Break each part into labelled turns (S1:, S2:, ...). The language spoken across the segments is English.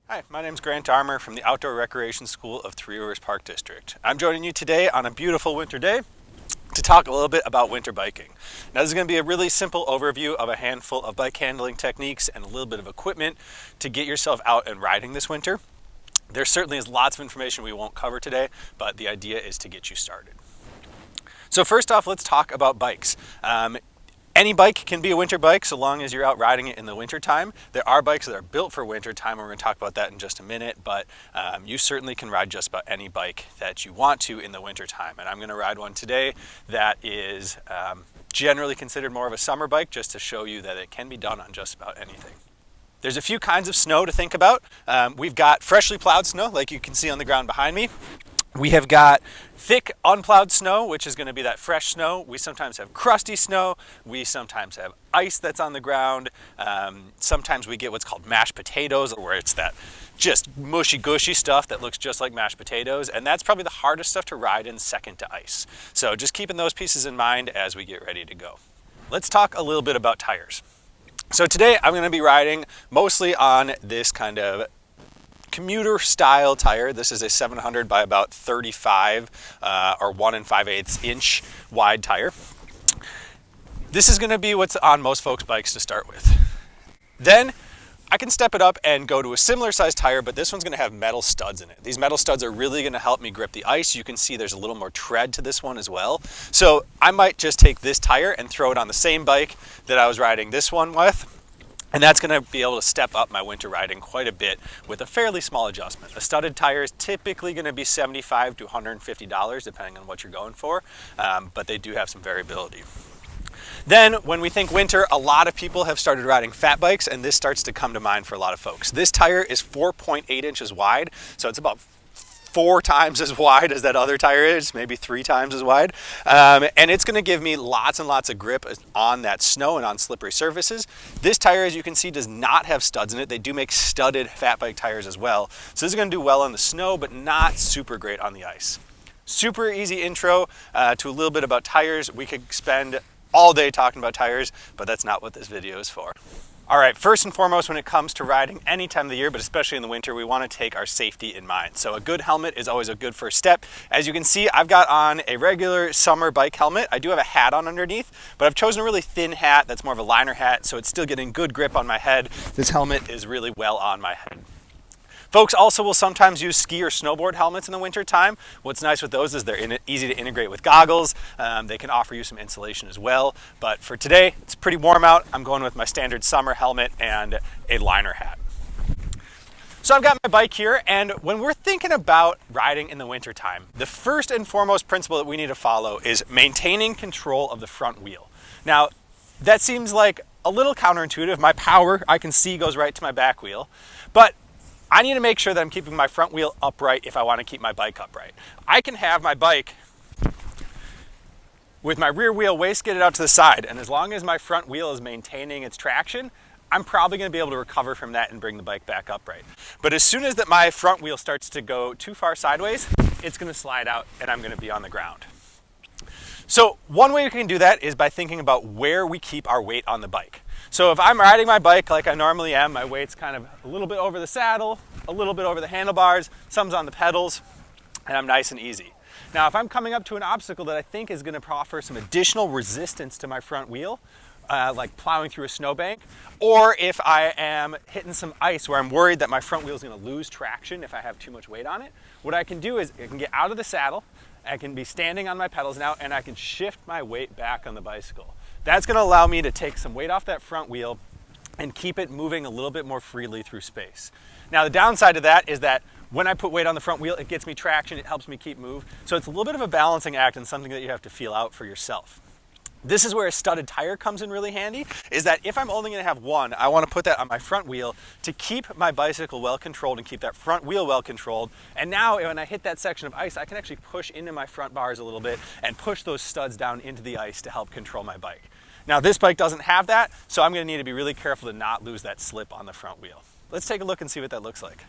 S1: Hi, my name is Grant Armour from the Outdoor Recreation School of Three Rivers Park District. I'm joining you today on a beautiful winter day to talk a little bit about winter biking. Now this is going to be a really simple overview of a handful of bike handling techniques and a little bit of equipment to get yourself out and riding this winter. There certainly is lots of information we won't cover today, but the idea is to get you started. So first off, let's talk about bikes. Any bike can be a winter bike so long as you're out riding it in the winter time. There are bikes that are built for winter time, and we're going to talk about that in just a minute, but you certainly can ride just about any bike that you want to in the winter time. And I'm going to ride one today that is generally considered more of a summer bike, just to show you that it can be done on just about anything. There's a few kinds of snow to think about. We've got freshly plowed snow, like you can see on the ground behind me. We have got thick unplowed snow, which is going to be that fresh snow. We sometimes have crusty snow. We sometimes have ice that's on the ground. Sometimes we get what's called mashed potatoes, where it's that just mushy gushy stuff that looks just like mashed potatoes. And that's probably the hardest stuff to ride in, second to ice. So just keeping those pieces in mind as we get ready to go. Let's talk a little bit about tires. So today I'm going to be riding mostly on this kind of commuter style tire. This is a 700 by about 35 or 1 5/8 inch wide tire. This is going to be what's on most folks' bikes to start with. Then I can step it up and go to a similar size tire, but this one's going to have metal studs in it. These metal studs are really going to help me grip the ice. You can see there's a little more tread to this one as well. So I might just take this tire and throw it on the same bike that I was riding this one with. And that's going to be able to step up my winter riding quite a bit with a fairly small adjustment. A studded tire is typically going to be $75 to $150 depending on what you're going for, but they do have some variability. Then when we think winter, a lot of people have started riding fat bikes, and this starts to come to mind for a lot of folks. This tire is 4.8 inches wide, so it's about 4 times as wide as that other tire is, maybe 3 times as wide. And it's going to give me lots and lots of grip on that snow and on slippery surfaces. This tire, as you can see, does not have studs in it. They do make studded fat bike tires as well. So this is going to do well on the snow, but not super great on the ice. Super easy intro to a little bit about tires. We could spend all day talking about tires, but that's not what this video is for. All right, first and foremost, when it comes to riding any time of the year, but especially in the winter, we want to take our safety in mind. So a good helmet is always a good first step. As you can see, I've got on a regular summer bike helmet. I do have a hat on underneath, but I've chosen a really thin hat that's more of a liner hat, so it's still getting good grip on my head. This helmet is really well on my head. Folks also will sometimes use ski or snowboard helmets in the winter time. What's nice with those is they're easy to integrate with goggles. They can offer you some insulation as well. But for today, it's pretty warm out. I'm going with my standard summer helmet and a liner hat. So I've got my bike here, and when we're thinking about riding in the winter time, the first and foremost principle that we need to follow is maintaining control of the front wheel. Now, that seems like a little counterintuitive. My power, I can see, goes right to my back wheel, but I need to make sure that I'm keeping my front wheel upright if I want to keep my bike upright. I can have my bike with my rear wheel wastegated out to the side, and as long as my front wheel is maintaining its traction, I'm probably going to be able to recover from that and bring the bike back upright. But as soon as that my front wheel starts to go too far sideways, it's going to slide out and I'm going to be on the ground. So one way we can do that is by thinking about where we keep our weight on the bike. So if I'm riding my bike like I normally am, my weight's kind of a little bit over the saddle, a little bit over the handlebars, some's on the pedals, and I'm nice and easy. Now, if I'm coming up to an obstacle that I think is going to offer some additional resistance to my front wheel, like plowing through a snowbank, or if I am hitting some ice where I'm worried that my front wheel is going to lose traction if I have too much weight on it, what I can do is I can get out of the saddle, I can be standing on my pedals now, and I can shift my weight back on the bicycle. That's going to allow me to take some weight off that front wheel and keep it moving a little bit more freely through space. Now, the downside of that is that when I put weight on the front wheel, it gets me traction, it helps me keep move. So it's a little bit of a balancing act and something that you have to feel out for yourself. This is where a studded tire comes in really handy, is that if I'm only going to have one, I want to put that on my front wheel to keep my bicycle well controlled and keep that front wheel well controlled. And now when I hit that section of ice, I can actually push into my front bars a little bit and push those studs down into the ice to help control my bike. Now this bike doesn't have that, so I'm going to need to be really careful to not lose that slip on the front wheel. Let's take a look and see what that looks like.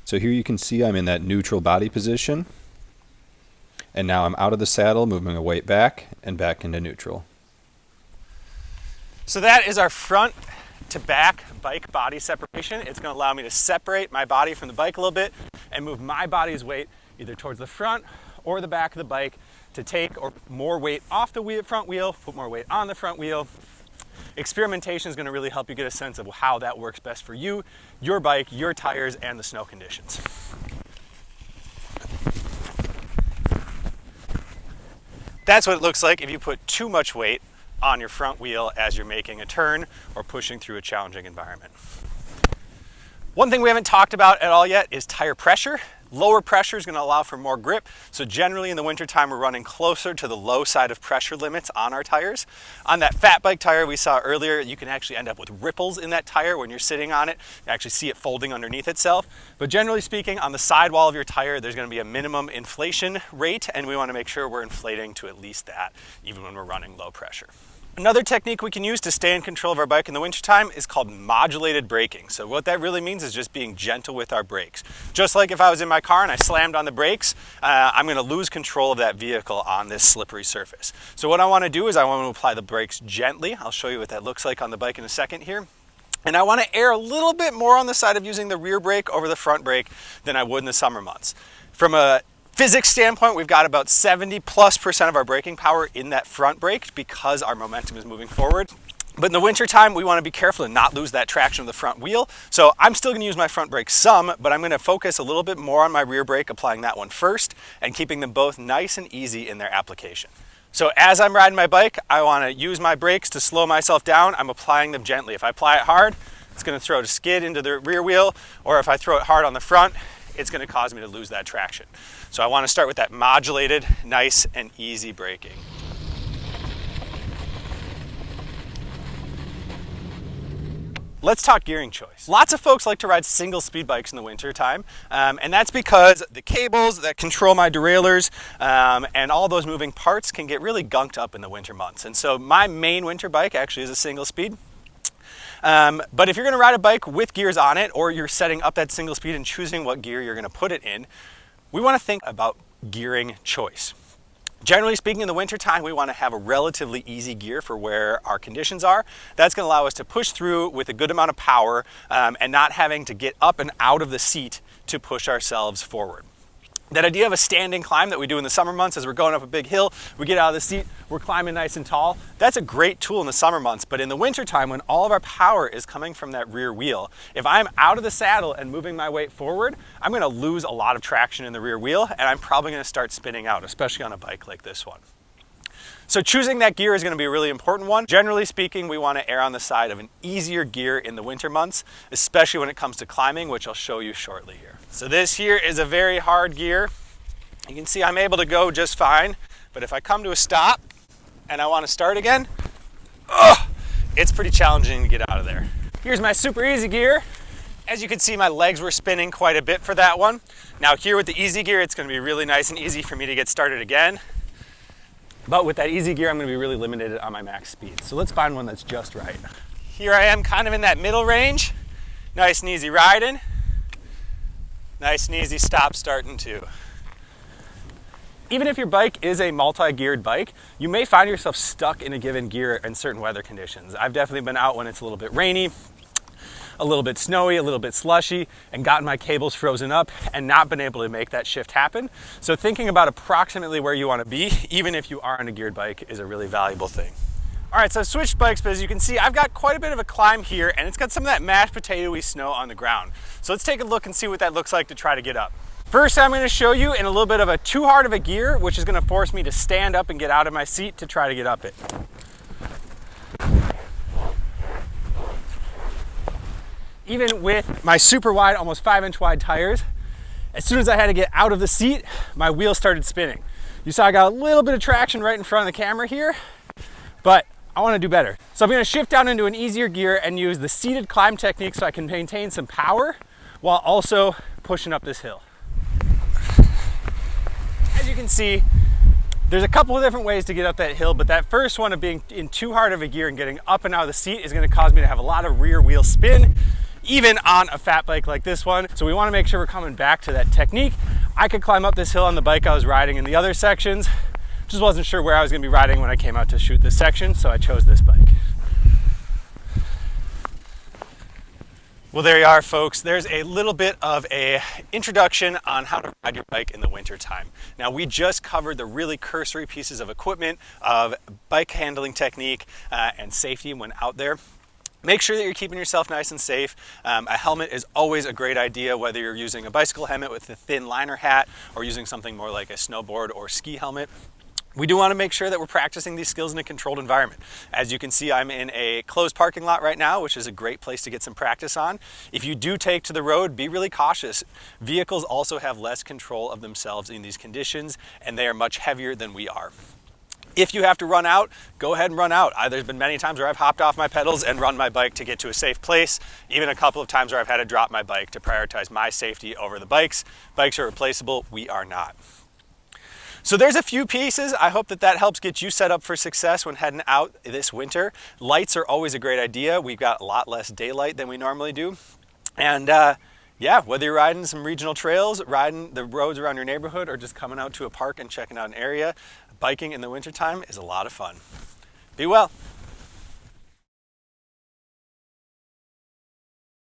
S2: So here you can see I'm in that neutral body position. And now I'm out of the saddle, moving my weight back and back into neutral.
S1: So that is our front to back bike body separation. It's going to allow me to separate my body from the bike a little bit and move my body's weight either towards the front or the back of the bike to take more weight off the front wheel, put more weight on the front wheel. Experimentation is going to really help you get a sense of how that works best for you, your bike, your tires, and the snow conditions. That's what it looks like if you put too much weight on your front wheel as you're making a turn or pushing through a challenging environment. One thing we haven't talked about at all yet is tire pressure. Lower pressure is going to allow for more grip. So generally in the wintertime, we're running closer to the low side of pressure limits on our tires. On that fat bike tire we saw earlier, you can actually end up with ripples in that tire when you're sitting on it. You actually see it folding underneath itself. But generally speaking, on the sidewall of your tire, there's going to be a minimum inflation rate, and we want to make sure we're inflating to at least that, even when we're running low pressure. Another technique we can use to stay in control of our bike in the wintertime is called modulated braking. So what that really means is just being gentle with our brakes. Just like if I was in my car and I slammed on the brakes, I'm going to lose control of that vehicle on this slippery surface. So what I want to do is I want to apply the brakes gently. I'll show you what that looks like on the bike in a second here. And I want to err a little bit more on the side of using the rear brake over the front brake than I would in the summer months. From a physics standpoint, we've got about 70+% of our braking power in that front brake because our momentum is moving forward. But in the wintertime, we want to be careful and not lose that traction of the front wheel. So I'm still going to use my front brake some, but I'm going to focus a little bit more on my rear brake, applying that one first and keeping them both nice and easy in their application. So as I'm riding my bike, I want to use my brakes to slow myself down. I'm applying them gently. If I apply it hard, it's going to throw a skid into the rear wheel, or if I throw it hard on the front, it's going to cause me to lose that traction. So I want to start with that modulated, nice and easy braking. Let's talk gearing choice. Lots of folks like to ride single speed bikes in the winter time, and that's because the cables that control my derailleurs and all those moving parts can get really gunked up in the winter months. And so my main winter bike actually is a single speed. But if you're going to ride a bike with gears on it, or you're setting up that single speed and choosing what gear you're going to put it in, we want to think about gearing choice. Generally speaking, in the wintertime, we want to have a relatively easy gear for where our conditions are. That's going to allow us to push through with a good amount of power and not having to get up and out of the seat to push ourselves forward. That idea of a standing climb that we do in the summer months as we're going up a big hill, we get out of the seat, we're climbing nice and tall. That's a great tool in the summer months, but in the wintertime when all of our power is coming from that rear wheel, if I'm out of the saddle and moving my weight forward, I'm gonna lose a lot of traction in the rear wheel and I'm probably gonna start spinning out, especially on a bike like this one. So choosing that gear is going to be a really important one. Generally speaking, we want to err on the side of an easier gear in the winter months, especially when it comes to climbing, which I'll show you shortly here. So this here is a very hard gear. You can see I'm able to go just fine, but if I come to a stop and I want to start again, it's pretty challenging to get out of there. Here's my super easy gear. As you can see, my legs were spinning quite a bit for that one. Now here with the easy gear, it's going to be really nice and easy for me to get started again. But with that easy gear, I'm going to be really limited on my max speed. So let's find one that's just right. Here I am kind of in that middle range. Nice and easy riding. Nice and easy stop starting too. Even if your bike is a multi-geared bike, you may find yourself stuck in a given gear in certain weather conditions. I've definitely been out when it's a little bit rainy, a little bit snowy, a little bit slushy, and gotten my cables frozen up and not been able to make that shift happen. So thinking about approximately where you want to be, even if you are on a geared bike, is a really valuable thing. All right, so I've switched bikes, but as you can see, I've got quite a bit of a climb here, and it's got some of that mashed potato-y snow on the ground. So let's take a look and see what that looks like to try to get up. First, I'm going to show you in a little bit of a too hard of a gear, which is going to force me to stand up and get out of my seat to try to get up it. Even with my super wide, almost 5-inch wide tires, as soon as I had to get out of the seat, my wheel started spinning. You saw I got a little bit of traction right in front of the camera here, but I want to do better. So I'm going to shift down into an easier gear and use the seated climb technique so I can maintain some power while also pushing up this hill. As you can see, there's a couple of different ways to get up that hill, but that first one of being in too hard of a gear and getting up and out of the seat is going to cause me to have a lot of rear wheel spin, even on a fat bike like this one. So we want to make sure we're coming back to that technique. I could climb up this hill on the bike I was riding in the other sections. Just wasn't sure where I was going to be riding when I came out to shoot this section, so I chose this bike. Well, there you are, folks. There's a little bit of a introduction on how to ride your bike in the winter time. Now, we just covered the really cursory pieces of equipment, of bike handling technique, and safety when out there. Make sure that you're keeping yourself nice and safe. A helmet is always a great idea, whether you're using a bicycle helmet with a thin liner hat or using something more like a snowboard or ski helmet. We do want to make sure that we're practicing these skills in a controlled environment. As you can see, I'm in a closed parking lot right now, which is a great place to get some practice on. If you do take to the road, be really cautious. Vehicles also have less control of themselves in these conditions, and they are much heavier than we are. If you have to run out, go ahead and run out. There's been many times where I've hopped off my pedals and run my bike to get to a safe place. Even a couple of times where I've had to drop my bike to prioritize my safety over the bikes. Bikes are replaceable, we are not. So there's a few pieces. I hope that that helps get you set up for success when heading out this winter. Lights are always a great idea. We've got a lot less daylight than we normally do. And yeah, whether you're riding some regional trails, riding the roads around your neighborhood, or just coming out to a park and checking out an area, biking in the wintertime is a lot of fun. Be well.